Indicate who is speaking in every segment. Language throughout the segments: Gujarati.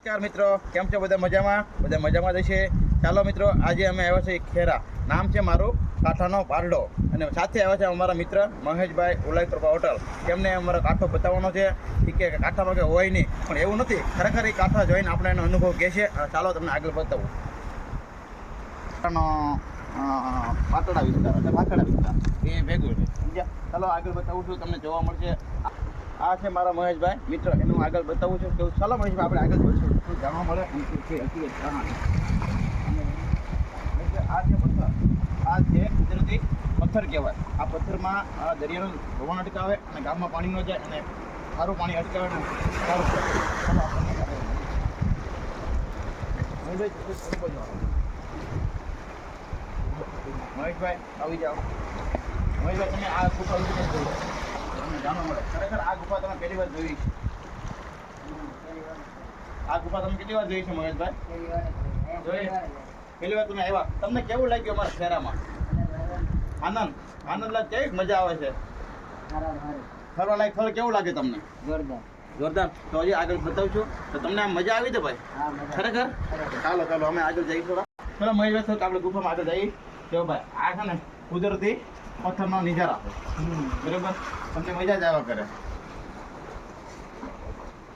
Speaker 1: નમસ્કાર મિત્રો, કેમ છો? બધા મજામાં જશે. ચાલો મિત્રો, આજે અમે આવ્યા છીએ ખેરા. નામ છે મારું કાંઠાનો પારડો, અને સાથે આવ્યા છે અમારા મિત્ર મહેશભાઈ ઉલાઈકૃપા હોટલ. તેમને અમારો કાંઠો બતાવવાનો છે. કે કાંઠામાં કે હોય નહીં, પણ એવું નથી. ખરેખર એ કાંઠા જોઈને આપણે એનો અનુભવ કહેશે. ચાલો તમને આગળ બતાવું. પાતળા વિસ્તાર અને ભાખડા વિસ્તાર એ ભેગું છે, સમજ્યા? ચાલો આગળ બતાવું છું, તમને જોવા મળશે. આ છે મારા મહેશભાઈ મિત્ર, એનું આગળ બતાવું છું. કેવું? ચાલો મહેશભાઈ, આપણે આગળ જોઈશું, શું જાણવા મળે એમ છે. આ છે પથ્થર, આ છે કુદરતી પથ્થર કહેવાય. આ પથ્થરમાં દરિયાનું ધોવાણ અટકાવે અને ગામમાં પાણી ન જાય અને સારું પાણી અટકાવે ને સારું. મહેશભાઈ આવી જાઓ. મહેશભાઈ, તમે આ ગુફા વિશે જોયું, તમને જાણવા મળે. ખરેખર આ ગુફા તમે પહેલી વાર જોઈ છે? આ ગુફા તમે કેટલી વાર જોઈ છે મહેશભાઈ? જોઈ. પહેલી વાર તમે આવ્યા, તમને કેવું લાગ્યું અમારા ખેરામાં? આનંદ લાગે. કેવી મજા આવે છે ફરવા લાયક? ફર કેવું લાગે તમને? જોરદાર. તો હજી આગળ બતાવું છું. તો તમને આમ મજા આવી છે ભાઈ? ખરેખર? ચાલો અમે આગળ જઈએ થોડા. ચલો મહેશભાઈ, થોડુંક આપણે ગુફામાં આગળ જઈએ. જો ભાઈ, આ છે ને કુદરતી પથ્થરનો નજારા છે, બરોબર? તમને મજા જ આવ્યા કરે.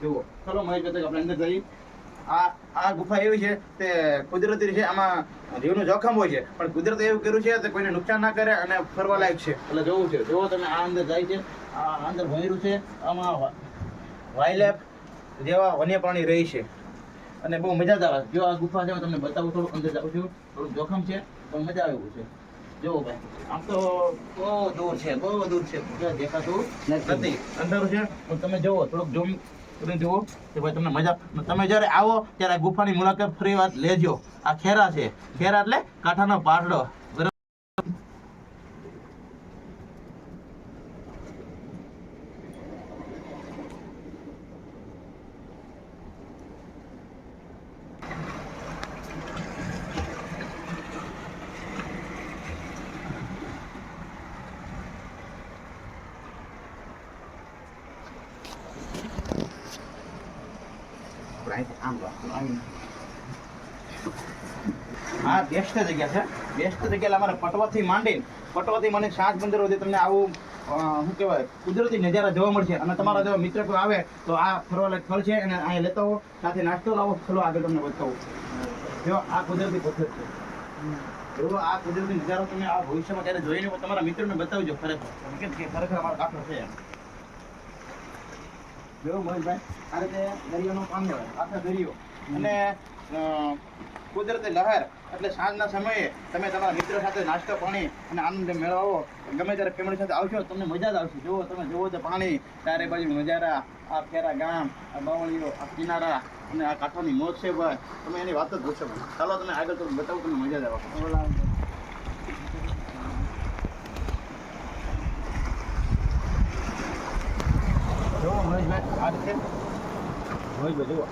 Speaker 1: જુઓ. ચલો મહેશભાઈ, આપણે અંદર જઈએ. આ ગુફા એવી છે તે કુદરતી છે. આમાં જીવનું જોખમ હોય છે, પણ કુદરતે એવું કર્યું છે કે કોઈને નુકસાન ના કરે અને ફરવા લાયક છે. એટલે જોવું છે. જુઓ તમે, આ અંદર જાય છે, આ અંદર ભર્યું છે. આમાં વાઇલ્ડ જેવા વન્ય પ્રાણી રહી છે અને બહુ મજા જ આવે. જો આ ગુફા છે, હું તમને બતાવું. થોડું અંદર જાઉં છું. થોડું જોખમ છે, પણ મજા આવે એવું છે. જુઓ ભાઈ, આમ તો બહુ દૂર છે. દેખાતું નથી. અંદર છે, પણ તમે જુઓ, થોડુંક ઝૂમ જુઓ કે ભાઈ તમને મજા. તમે જ્યારે આવો ત્યારે આ ગુફાની મુલાકાત ફરી વાર લેજો. આ ખેરા છે. ખેરા એટલે કાંઠાનો પારડો. આ બેસ્ટ જગ્યા છે. બેસ્ટ જગ્યા અમારે પટવાથી માંડીને સાત બંદર સુધી તમને આવું શું કહેવાય, કુદરતી નજારા જોવા મળશે. અને તમારા જો મિત્ર કોઈ આવે તો આ ફરવાલાયક સ્થળ છે, અને અહીંયા લેતા હો, સાથે નાસ્તો લાવો. ચલો આગળ તમને બતાવું. જો આ કુદરતી પથ્થર છે. જો આ કુદરતી નજારો તમે આ ભવિષ્યમાં ત્યારે જોઈને તમારા મિત્રોને બતાવજો. ખરેખર અમારો કાંઠો છે. જો મહેશભાઈ, આ રીતે દરિયાનું પાણી હોય, આખા દરિયો અને કુદરતી લહેર. એટલે સાંજના સમયે તમે તમારા મિત્રો સાથે નાસ્તો પાણી અને આનંદ મેળવો. ગમે ત્યારે ફેમિલી સાથે આવશો, તમને મજા જ આવશે. જુઓ તમે, જુઓ તો પાણી, ચારે બાજુ નજારા, આ ખેરા ગામ, આ બાવળીઓ, આ કિનારા અને આ કાંઠાની મોજ છે ભાઈ. તમે એની વાત જ પૂછો ભાઈ. ચાલો તમે આગળ તો બતાવું, તમને મજા જ આવે. જુઓ મહેશભાઈ, આ રીતે મહેશભાઈ જુઓ.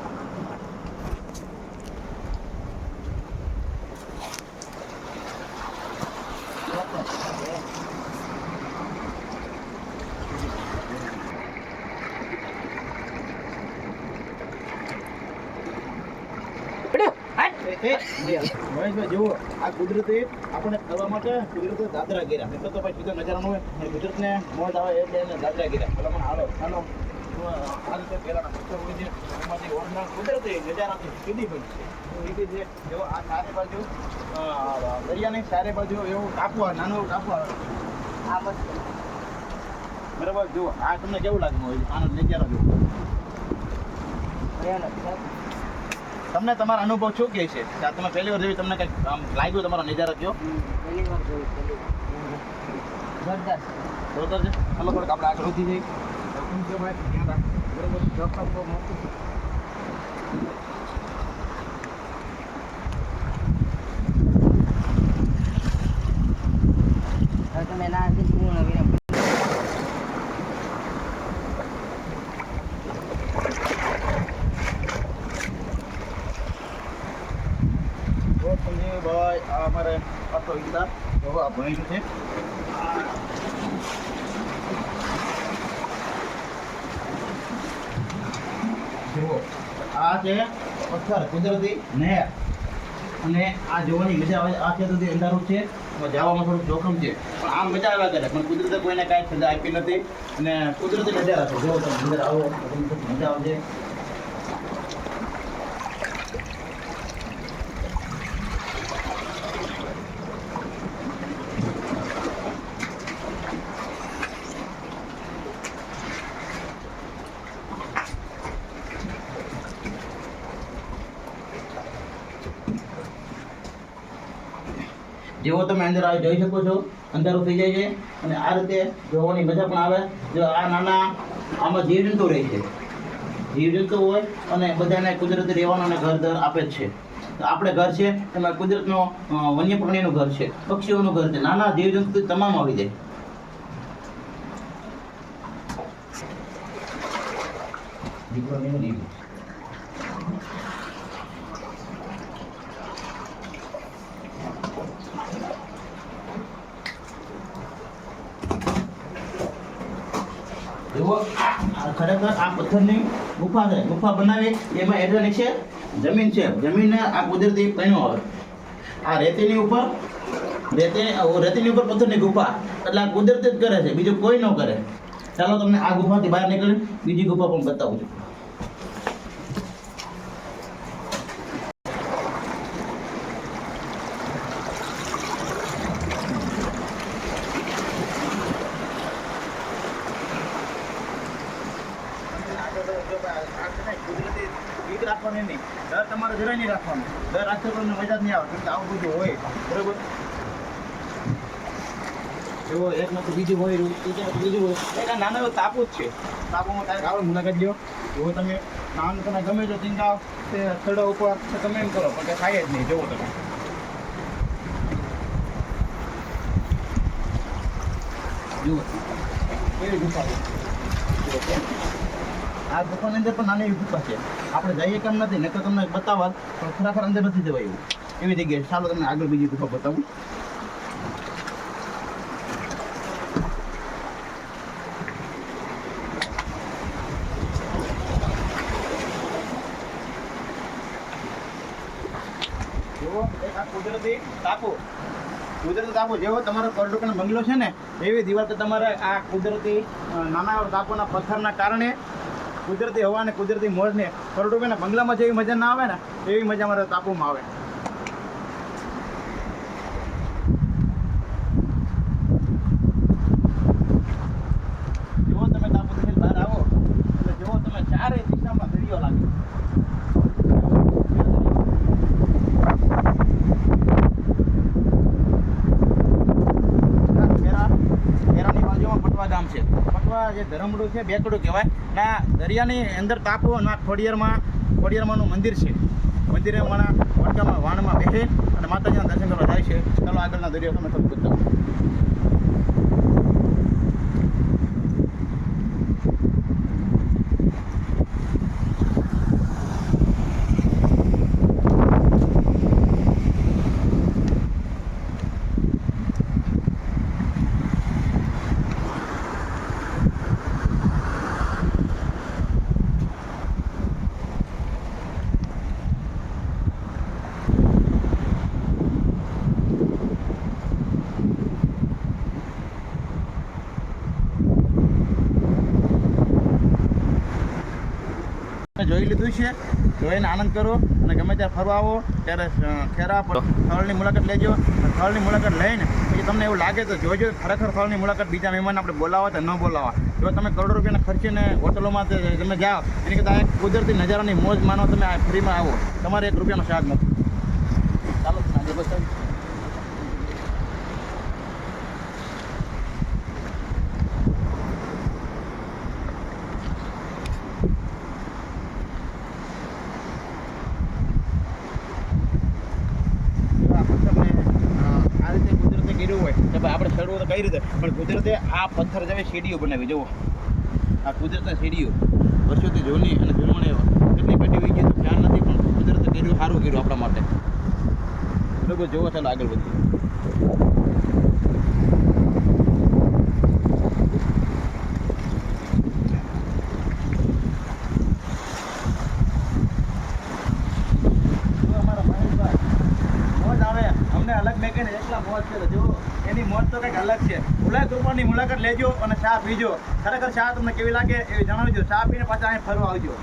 Speaker 1: મહેશભાઈ જુઓ, આ કુદરતી આપણે ફરવા માટે કુદરતી દાદરા ગીરા. એટલે તો ભાઈ સીધો નજારા ન હોય, પણ કુદરતને મોજ આવે એટલે એને દાદરા ગીરા. પેલા મને હાલો ચાલો. આ રીતે પહેલાના પથ્થર હોય છે, એમાંથી ઓળના કુદરતી નજારાથી સીધી બની છે. સીધી છે. જો આ ચારે બાજુ દરિયાની ચારે બાજુ એવું ટાપુ આવે, નાનું એવું ટાપુ આવે. આ મસ્ત, બરાબર. જુઓ, આ તમને કેવું લાગ્યું હોય? આનો નજારો જુઓ. તમને તમારો અનુભવ શું કહે છે? તમે પહેલી વાર જોયું, તમને કંઈક આમ લાગ્યું? તમારો નજારો કયો?
Speaker 2: પહેલી વાર જોયું. જોરદાર છે. ચાલો થોડુંક આપણે આગળ વધી જઈએ. બરોબર, જોખમ બહુ મોટું છે. તમે ના પૂર્ણ વિરામ.
Speaker 1: ભાઈ, આ અમારે આટલો વિસ્તાર આ ભણેલું છે. જુઓ, આ છે પથ્થર, કુદરતી નહેર. અને આ જોવાની મજા આવે. આ ખેતરથી અંધારું છે, એમાં જવામાં થોડું જોખમ છે, પણ આમ મજા આવ્યા કરે. પણ કુદરતે કોઈને કાંઈ સજા આપી નથી. અને કુદરતી નજારા છે. જો તમે અંદર આવો તો તમને ખૂબ મજા આવશે. જેવો તમે અંદર જોઈ શકો છો, અંધારું થઈ જાય છે. અને આ રીતે જોવાની મજા પણ આવે. જો આ નાના આમાં જીવજંતુ રહે છે. જીવજંતુ હોય અને બધાને કુદરતી રહેવાનું અને ઘર આપે જ છે. તો આપણે ઘર છે એમાં કુદરતનો વન્ય પ્રાણીનું ઘર છે, પક્ષીઓનું ઘર છે. નાના જીવજંતુ તમામ આવી જાય. જુઓ, ખરેખર આ પથ્થરની ગુફા છે. ગુફા બનાવી એમાં એટલે નીચે જમીન છે. જમીન આ કુદરતી બન્યો આવે. આ રેતીની ઉપર રેતીની ઉપર પથ્થરની ગુફા, એટલે આ કુદરત જ કરે છે, બીજું કોઈ ન કરે. ચાલો તમને આ ગુફાથી બહાર નીકળી બીજી ગુફા પણ બતાવું છું. કુદરતી બીક રાખવાની નહીં, ડર તમારે જરાય નહીં રાખવાનો. ડર રાખશો તો તમને મજા જ નહીં આવે, કેમ કે આવું બધું હોય. બરોબર? એવો એક નથી બીજું હોય, બીજું હોય. એક આ નાનો એવો તાપુ જ છે. તાપુમાં કાંઈક આવો મુલાકાત લ્યો. જો તમે નાનું તમે ગમે તો ચિંતા તે સ્થળો ઉપર તમે એમ કરો, પણ કંઈ થાય જ નહીં. જુઓ તમે. જુઓ કેવી ગુફા છે. આ ગુફાની અંદર પણ નાની એવી ગુફા છે. આપણે જઈએ કેમ નથી, નહીં તો તમને બતાવવા, પણ ખરેખર અંદર નથી જવાય એવું એવી જગ્યાએ. ચાલો તમને આગળ બીજી ગુફા બતાવું. જુઓ, એક આ કુદરતી ટાપુ. કુદરતી ટાપુ જેવો તમારો કરડુકનો બંગલો છે ને, એવી દિવાલ તો તમારે આ કુદરતી નાના ટાપુના પથ્થરના કારણે કુદરતી હવા અને કુદરતી મોજને કરડુકના બંગલામાં જેવી મજા ના આવે ને, એવી મજા અમારા ટાપુમાં આવે. જેવો તમે ટાપુથી બહાર આવો એટલે જેવો તમે ચારે દિશામાં દરિયો લાગે. ગામ છે પટવા, જે ધરમડું છે, બેકડું કહેવાય. ના દરિયાની અંદર ટાપુ ના ખોડિયારમાંનું મંદિર છે. મંદિરે વડકામાં વાણમાં બેસે અને માતાજીના દર્શન કરવા જાય છે. ચાલો આગળના દરિયો તમે થોડું બતાવો. જોઈ લીધું છે, જોઈને આનંદ કરો. અને ગમે ત્યારે ફરવા આવો ત્યારે ખેરા સ્થળની મુલાકાત લેજો. સ્થળની મુલાકાત લઈને પછી તમને એવું લાગે તો જોજો ખરેખર સ્થળની મુલાકાત બીજા મહેમાન આપણે બોલાવવા તો ન બોલાવવા. જો તમે કરોડો રૂપિયાના ખર્ચીને હોટલોમાં તમે જાઓ એની કરતાં એક કુદરતી નજારાની મોજ માનો. તમે આ ફ્રીમાં આવો, તમારે 1 રૂપિયાનો ચાર્જ નથી. ચાલો આજે બસ. હોય કે ભાઈ આપણે ચડવું તો કઈ રીતે, પણ કુદરતે આ પથ્થર જેવી સીડીઓ બનાવી. જુઓ, આ કુદરતની સીડીઓ વર્ષોથી જૂની અને જૂનવાણી કેટલી પેઢી હોય ગઈ તો ખ્યાલ નથી, પણ કુદરતે કર્યું સારું કર્યું આપણા માટે. બરોબર? જુઓ, ચાલો આગળ વધીએ. અને અલગ મેકીને એકલા મોજ છે. તો જો એની મોજ તો કંઈક અલગ છે. ઉલાય કૃપાની મુલાકાત લેજો અને ચા પીજો. ખરેખર ચા તમને કેવી લાગે એવી જણાવજો. ચા પીને પાછા અહીં ફરવા આવજો.